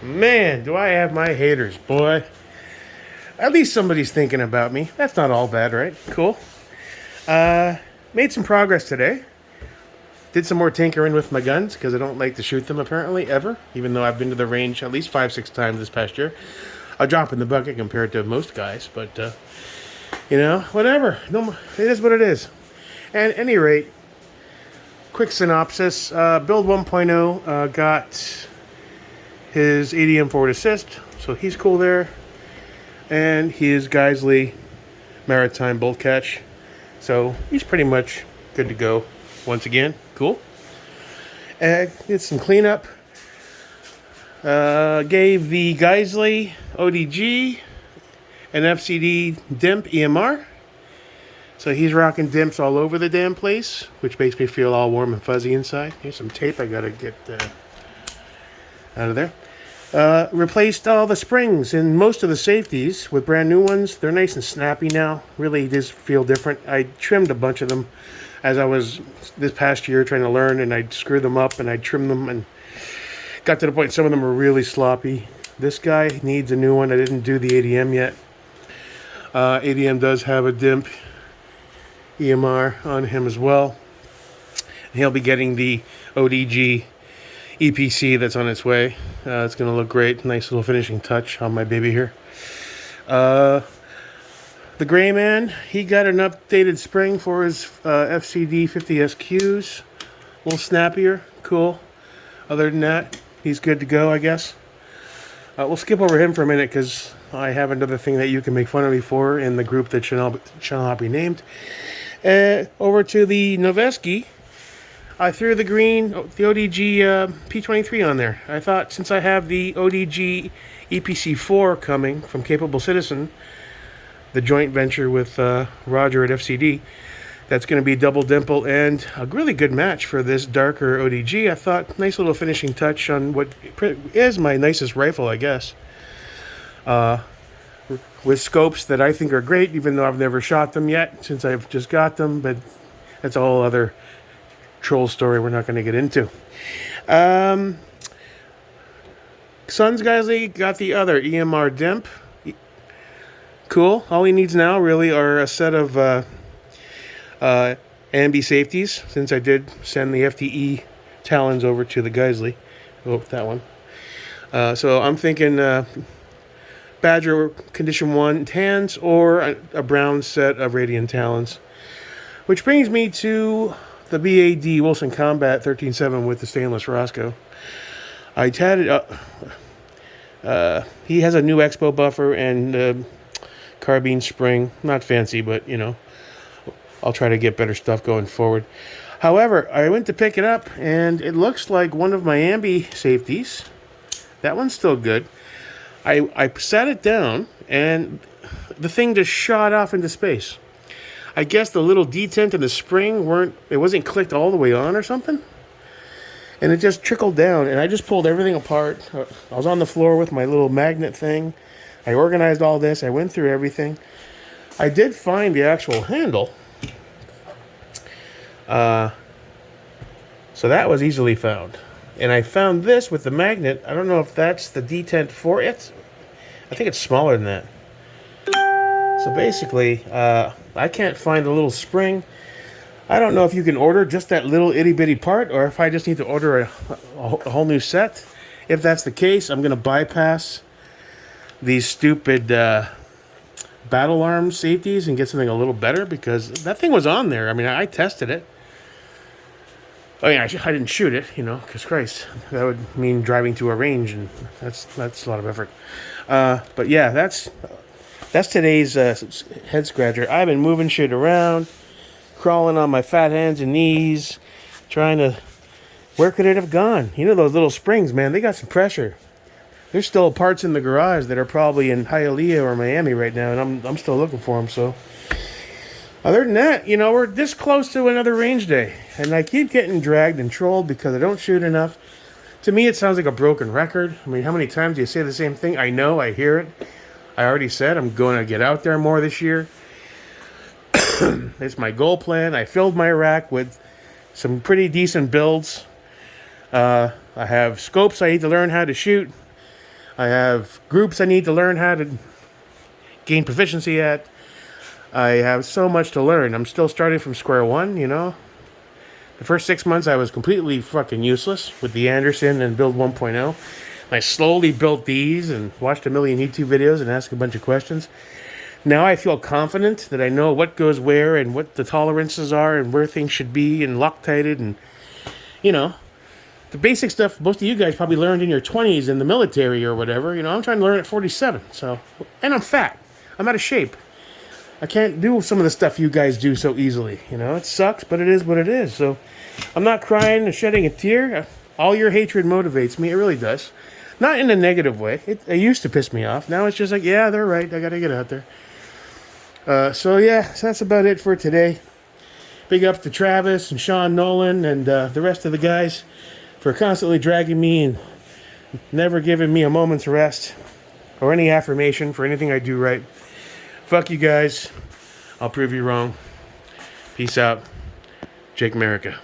Man, do I have my haters, boy. At least somebody's thinking about me. That's not all bad, right? Cool. Made some progress today. Did some more tinkering with my guns because I don't like to shoot them apparently ever, even though I've been to the range at least 5, 6 times this past year. A drop in the bucket compared to most guys, but whatever. No, it is what it is. And at any rate, quick synopsis: Build 1.0 got his ADM forward assist, so he's cool there, and his Geisley maritime bolt catch, so he's pretty much good to go. Once again, cool. Did some cleanup. Gave the Geisley ODG an FCD DIMP EMR. So he's rocking dimps all over the damn place, which makes me feel all warm and fuzzy inside. Here's some tape I gotta get out of there. Replaced all the springs in most of the safeties with brand new ones. They're nice and snappy now. Really just feel different. I trimmed a bunch of them as I was this past year trying to learn, and I'd screw them up and I'd trim them, and got to the point some of them were really sloppy. This guy needs a new one. I didn't do the ADM yet. ADM does have a DIMP EMR on him as well. He'll be getting the ODG EPC that's on its way. It's going to look great. Nice little finishing touch on my baby here. The Gray Man, he got an updated spring for his FCD 50SQs. A little snappier. Cool. Other than that, he's good to go, I guess. We'll skip over him for a minute because I have another thing that you can make fun of me for in the group that shall not be named. Over to the Noveski. I threw the ODG P23 on there. I thought since I have the ODG EPC4 coming from Capable Citizen, the joint venture with Roger at FCD, that's going to be double dimple and a really good match for this darker ODG. I thought nice little finishing touch on what is my nicest rifle, I guess. With scopes that I think are great, even though I've never shot them yet since I've just got them, but that's a whole other troll story we're not going to get into. Sons Geisley got the other EMR DIMP. Cool. All he needs now really are a set of ambi safeties, since I did send the FTE Talons over to the Geisley. Oh, that one. So I'm thinking Badger Condition 1 Tans or a brown set of Radiant Talons. Which brings me to the BAD Wilson Combat 13.7 with the stainless Roscoe. I tatted up. He has a new Expo buffer and carbine spring. Not fancy, but I'll try to get better stuff going forward. However, I went to pick it up and it looks like one of my ambi safeties. That one's still good. I sat it down and the thing just shot off into space. I guess the little detent in the spring wasn't clicked all the way on or something. And it just trickled down, and I just pulled everything apart. I was on the floor with my little magnet thing. I organized all this. I went through everything. I did find the actual handle. So that was easily found. And I found this with the magnet. I don't know if that's the detent for it. I think it's smaller than that. So basically, I can't find the little spring. I don't know if you can order just that little itty bitty part or if I just need to order a whole new set. If that's the case, I'm going to bypass these stupid battle arm safeties and get something a little better because that thing was on there. I mean, I tested it. Oh yeah, I didn't shoot it, because Christ, that would mean driving to a range, and that's a lot of effort. But yeah, that's today's head scratcher. I've been moving shit around, crawling on my fat hands and knees, trying to. Where could it have gone? Those little springs, man. They got some pressure. There's still parts in the garage that are probably in Hialeah or Miami right now, and I'm still looking for them. So, other than that, we're this close to another range day, and I keep getting dragged and trolled because I don't shoot enough. To me, it sounds like a broken record. I mean, how many times do you say the same thing? I know, I hear it. I already said I'm going to get out there more this year. It's my goal plan. I filled my rack with some pretty decent builds. I have scopes I need to learn how to shoot. I have groups I need to learn how to gain proficiency at. I have so much to learn. I'm still starting from square one, you know. The first 6 months I was completely fucking useless with the Anderson and Build 1.0. I slowly built these and watched a million YouTube videos and asked a bunch of questions. Now I feel confident that I know what goes where and what the tolerances are and where things should be and Loctited and, you know, the basic stuff most of you guys probably learned in your 20s in the military or whatever. You know, I'm trying to learn at 47. So, and I'm fat. I'm out of shape. I can't do some of the stuff you guys do so easily. You know, it sucks, but it is what it is. So I'm not crying or shedding a tear. All your hatred motivates me. It really does. Not in a negative way. It used to piss me off. Now it's just like, yeah, they're right. I got to get out there. So that's about it for today. Big up to Travis and Sean Nolan and the rest of the guys for constantly dragging me and never giving me a moment's rest or any affirmation for anything I do right. Fuck you guys. I'll prove you wrong. Peace out. Jake America.